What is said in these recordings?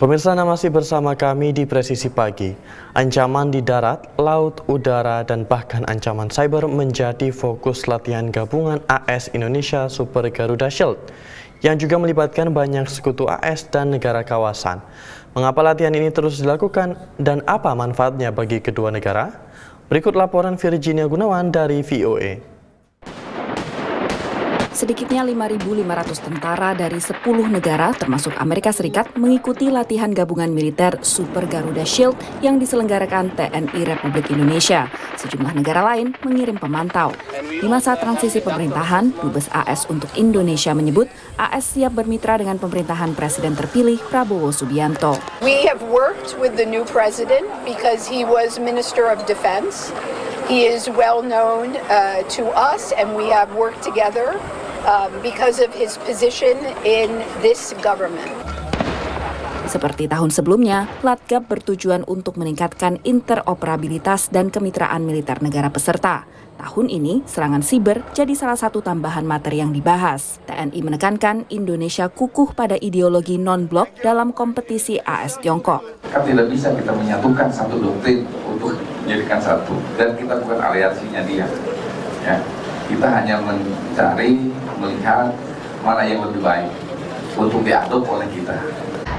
Pemirsa, Anda masih bersama kami di Presisi Pagi. Ancaman di darat, laut, udara, dan bahkan ancaman cyber menjadi fokus latihan gabungan AS Indonesia Super Garuda Shield, yang juga melibatkan banyak sekutu AS dan negara kawasan. Mengapa latihan ini terus dilakukan dan apa manfaatnya bagi kedua negara? Berikut laporan Virginia Gunawan dari VOA. Sedikitnya 5.500 tentara dari 10 negara termasuk Amerika Serikat mengikuti latihan gabungan militer Super Garuda Shield yang diselenggarakan TNI Republik Indonesia. Sejumlah negara lain mengirim pemantau. Di masa transisi pemerintahan, Dubes AS untuk Indonesia menyebut AS siap bermitra dengan pemerintahan Presiden terpilih Prabowo Subianto. We have worked with the new president because he was Minister of Defense. He is well known to us and we have worked together because of his position in this government. Seperti tahun sebelumnya, Latgab bertujuan untuk meningkatkan interoperabilitas dan kemitraan militer negara peserta. Tahun ini, serangan siber jadi salah satu tambahan materi yang dibahas. TNI menekankan Indonesia kukuh pada ideologi non-blok dalam kompetisi AS Tiongkok. Kan tidak bisa kita menyatukan satu doktrin untuk menjadikan satu, dan kita bukan aliansinya dia. Ya, kita hanya mencari, melihat mana yang lebih baik untuk diadop oleh kita.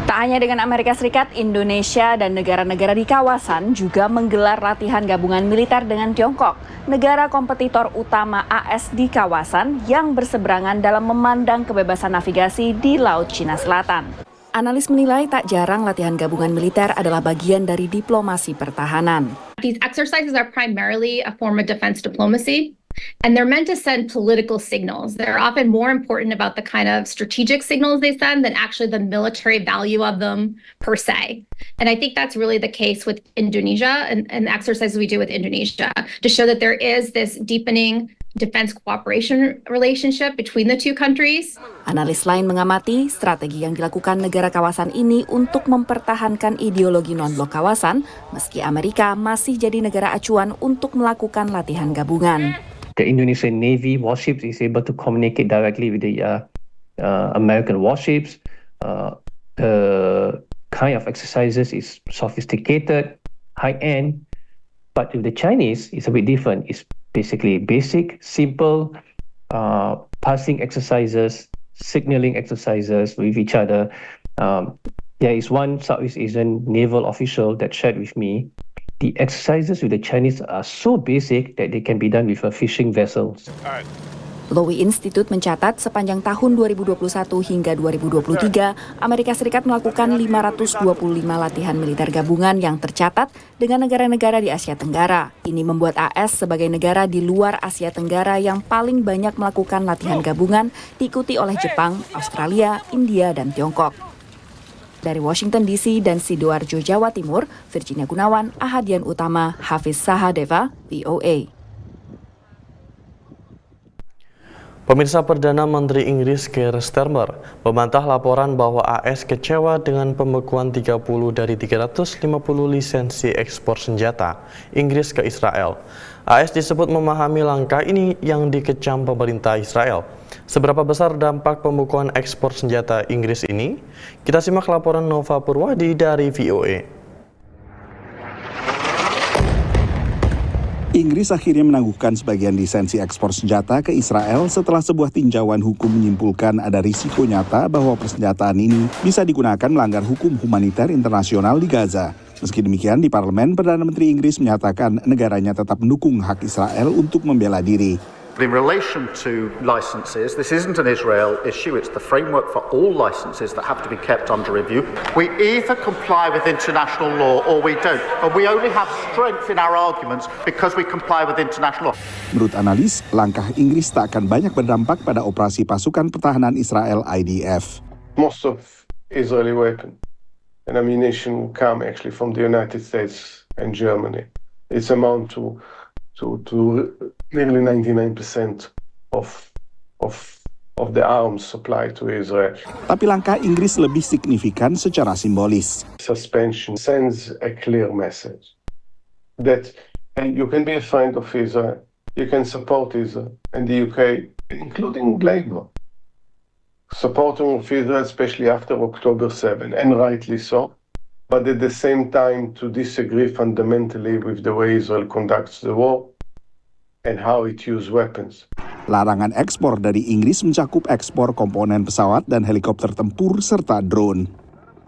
Tak hanya dengan Amerika Serikat, Indonesia dan negara-negara di kawasan juga menggelar latihan gabungan militer dengan Tiongkok, negara kompetitor utama AS di kawasan yang berseberangan dalam memandang kebebasan navigasi di Laut Cina Selatan. Analis menilai tak jarang latihan gabungan militer adalah bagian dari diplomasi pertahanan. These exercises are primarily a form of defense diplomacy. And they're meant to send political signals. They're often more important about the kind of strategic signals they send than actually the military value of them per se. And I think that's really the case with Indonesia and the exercises we do with Indonesia to show that there is this deepening defense cooperation relationship between the two countries. Analis lain mengamati strategi yang dilakukan negara kawasan ini untuk mempertahankan ideologi non-blok kawasan, meski Amerika masih jadi negara acuan untuk melakukan latihan gabungan. The Indonesian Navy warships is able to communicate directly with the American warships. The kind of exercises is sophisticated, high-end, but with the Chinese, it's a bit different. It's basically basic, simple, passing exercises, signaling exercises with each other. There is one Southeast Asian naval official that shared with me the exercises with the Chinese are so basic that they can be done with fishing vessels. Lowy Institute mencatat sepanjang tahun 2021 hingga 2023, Amerika Serikat melakukan 525 latihan militer gabungan yang tercatat dengan negara-negara di Asia Tenggara. Ini membuat AS sebagai negara di luar Asia Tenggara yang paling banyak melakukan latihan gabungan, diikuti oleh Jepang, Australia, India, dan Tiongkok. Dari Washington DC dan Sidoarjo, Jawa Timur, Virginia Gunawan, Ahadian Utama, Hafiz Sahadeva, VOA. Pemirsa, Perdana Menteri Inggris Keir Starmer membantah laporan bahwa AS kecewa dengan pembekuan 30 dari 350 lisensi ekspor senjata Inggris ke Israel. AS disebut memahami langkah ini yang dikecam pemerintah Israel. Seberapa besar dampak pembekuan ekspor senjata Inggris ini? Kita simak laporan Nova Purwadi dari VOA. Inggris akhirnya menangguhkan sebagian lisensi ekspor senjata ke Israel setelah sebuah tinjauan hukum menyimpulkan ada risiko nyata bahwa persenjataan ini bisa digunakan melanggar hukum humaniter internasional di Gaza. Meski demikian, di parlemen, Perdana Menteri Inggris menyatakan negaranya tetap mendukung hak Israel untuk membela diri. In relation to licenses, this isn't an Israel issue, it's the framework for all licenses that have to be kept under review. We either comply with international law or we don't. And we only have strength in our arguments because we comply with international law. Menurut analis, langkah Inggris tak akan banyak berdampak pada operasi pasukan pertahanan Israel IDF. Most of Israeli weapons and ammunition come actually from the United States and Germany. It's amount to nearly 99% of the arms supplied to Israel. Tapi langkah Inggris lebih signifikan secara simbolis. Suspension sends a clear message that you can be a friend of Israel, you can support Israel, and the UK, including Labour, supporting of Israel, especially after October 7, and rightly so, but at the same time to disagree fundamentally with the way Israel conducts the war and how it uses weapons. Larangan ekspor dari Inggris mencakup ekspor komponen pesawat dan helikopter tempur serta drone.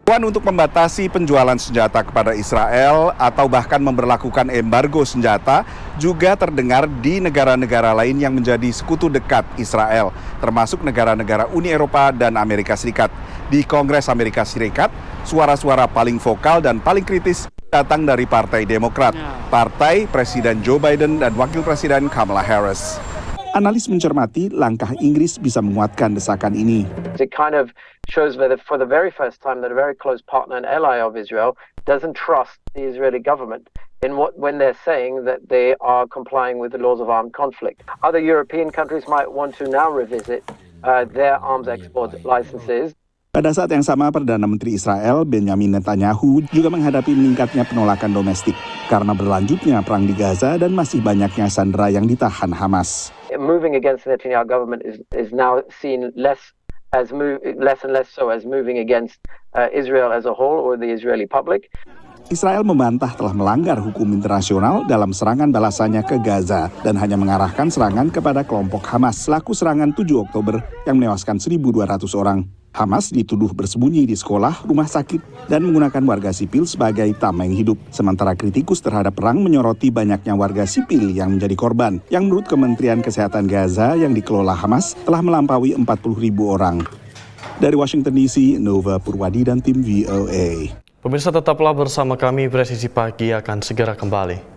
Untuk membatasi penjualan senjata kepada Israel atau bahkan memberlakukan embargo senjata juga terdengar di negara-negara lain yang menjadi sekutu dekat Israel, termasuk negara-negara Uni Eropa dan Amerika Serikat. Di Kongres Amerika Serikat, suara-suara paling vokal dan paling kritis datang dari Partai Demokrat, partai Presiden Joe Biden dan Wakil Presiden Kamala Harris. Analis mencermati langkah Inggris bisa menguatkan desakan ini. It kind of shows that for the very first time that a very close partner and ally of Israel doesn't trust the Israeli government when they're saying that they are complying with the laws of armed conflict. Other European countries might want to now revisit their arms export licenses. Pada saat yang sama, Perdana Menteri Israel Benjamin Netanyahu juga menghadapi meningkatnya penolakan domestik karena berlanjutnya perang di Gaza dan masih banyaknya sandera yang ditahan Hamas. Moving against the Netanyahu government is now seen less and less so as moving against Israel as a whole or the Israeli public. Israel membantah telah melanggar hukum internasional dalam serangan balasannya ke Gaza dan hanya mengarahkan serangan kepada kelompok Hamas selaku serangan 7 Oktober yang menewaskan 1.200 orang. Hamas dituduh bersembunyi di sekolah, rumah sakit, dan menggunakan warga sipil sebagai tameng hidup. Sementara kritikus terhadap perang menyoroti banyaknya warga sipil yang menjadi korban, yang menurut Kementerian Kesehatan Gaza yang dikelola Hamas telah melampaui 40.000 orang. Dari Washington DC, Nova Purwadi dan tim VOA. Pemirsa, tetaplah bersama kami, Presisi Pagi akan segera kembali.